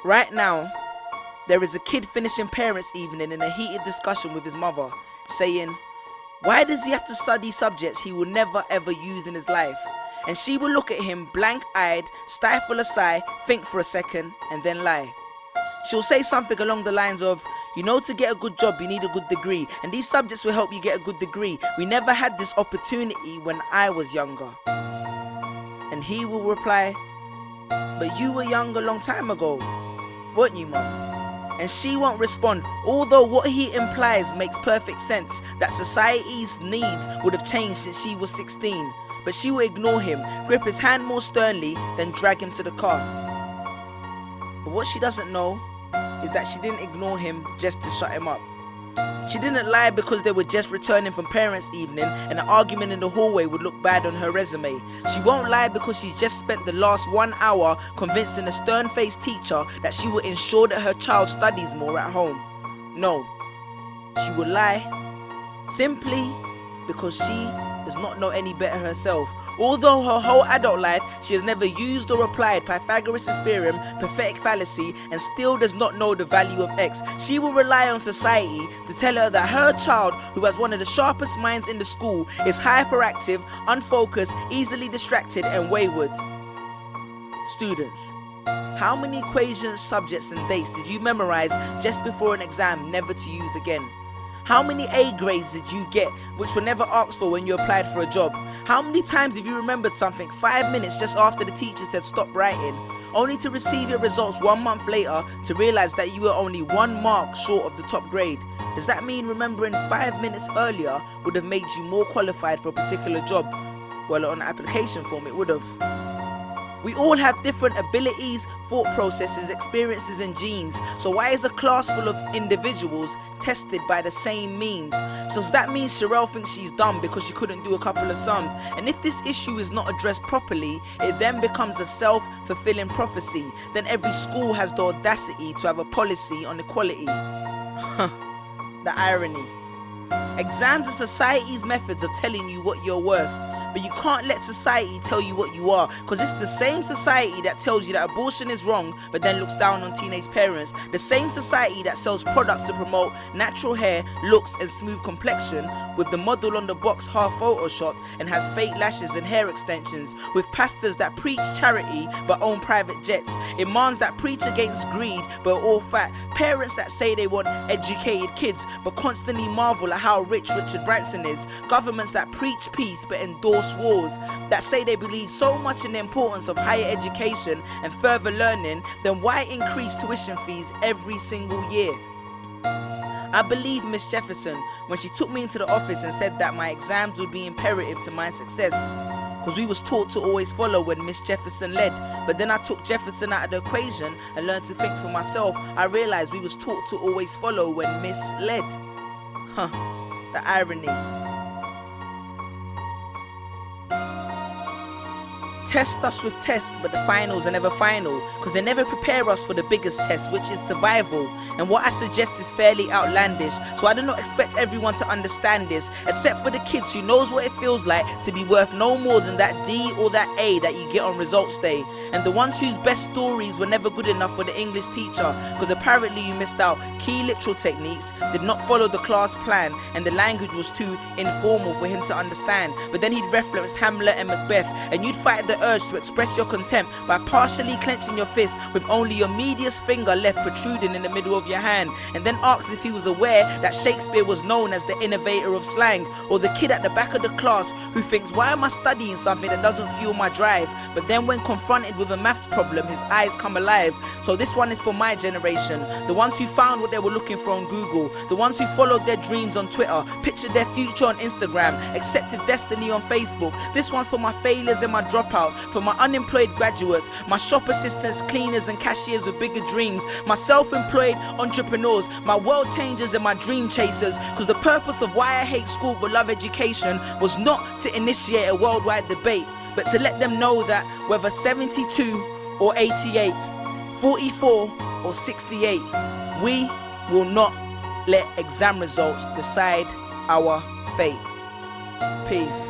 Right now, there is a kid finishing parents' evening in a heated discussion with his mother, saying, "Why does he have to study subjects he will never ever use in his life?" And she will look at him blank-eyed, stifle a sigh, think for a second, and then lie. She'll say something along the lines of, "You know, to get a good job you need a good degree, and these subjects will help you get a good degree. We never had this opportunity when I was younger." And he will reply, "But you were young a long time ago, weren't you, Mum?" And she won't respond, although what he implies makes perfect sense, that society's needs would have changed since she was 16. But she will ignore him, grip his hand more sternly, then drag him to the car. But what she doesn't know is that she didn't ignore him just to shut him up. She didn't lie because they were just returning from parents' evening and an argument in the hallway would look bad on her resume. She won't lie because she's just spent the last 1 hour convincing a stern-faced teacher that she will ensure that her child studies more at home. No, she will lie simply because she does not know any better herself. Although her whole adult life she has never used or applied Pythagoras' theorem, pathetic fallacy, and still does not know the value of X, she will rely on society to tell her that her child, who has one of the sharpest minds in the school, is hyperactive, unfocused, easily distracted, and wayward. Students, how many equations, subjects, and dates did you memorize just before an exam never to use again? How many A grades did you get which were never asked for when you applied for a job? How many times have you remembered something 5 minutes just after the teacher said stop writing, only to receive your results 1 month later to realize that you were only 1 mark short of the top grade? Does that mean remembering 5 minutes earlier would have made you more qualified for a particular job? Well, on the application form it would have. We all have different abilities, thought processes, experiences, and genes. So why is a class full of individuals tested by the same means? So does that mean Sherelle thinks she's dumb because she couldn't do a couple of sums? And if this issue is not addressed properly, it then becomes a self-fulfilling prophecy. Then every school has the audacity to have a policy on equality. The irony. Exams are society's methods of telling you what you're worth. But you can't let society tell you what you are, because it's the same society that tells you that abortion is wrong but then looks down on teenage parents. The same society that sells products to promote natural hair, looks, and smooth complexion, with the model on the box half photoshopped and has fake lashes and hair extensions, with pastors that preach charity but own private jets, imams that preach against greed but are all fat, parents that say they want educated kids but constantly marvel at how rich Richard Branson is, governments that preach peace but endorse wars, that say they believe so much in the importance of higher education and further learning, then why increase tuition fees every single year? I believe Miss Jefferson when she took me into the office and said that my exams would be imperative to my success, because we was taught to always follow when Miss Jefferson led. But then I took Jefferson out of the equation and learned to think for myself. I realized we was taught to always follow when Miss led. The irony. Test us with tests, but the finals are never final, because they never prepare us for the biggest test, which is survival. And what I suggest is fairly outlandish, so I do not expect everyone to understand this, except for the kids who knows what it feels like to be worth no more than that D or that A that you get on results day, and the ones whose best stories were never good enough for the English teacher, because apparently you missed out key literal techniques, did not follow the class plan, and the language was too informal for him to understand. But then he'd reference Hamlet and Macbeth, and you'd fight the urge to express your contempt by partially clenching your fist with only your medius finger left protruding in the middle of your hand, and then asked if he was aware that Shakespeare was known as the innovator of slang. Or the kid at the back of the class who thinks, why am I studying something that doesn't fuel my drive? But then when confronted with a maths problem, his eyes come alive. So this one is for my generation, the ones who found what they were looking for on Google, the ones who followed their dreams on Twitter, pictured their future on Instagram, accepted destiny on Facebook. This one's for my failures and my dropouts, for my unemployed graduates, my shop assistants, cleaners, and cashiers with bigger dreams, my self-employed entrepreneurs, my world changers, and my dream chasers. Because the purpose of why I hate school but love education was not to initiate a worldwide debate, but to let them know that whether 72 or 88, 44 or 68, we will not let exam results decide our fate. Peace.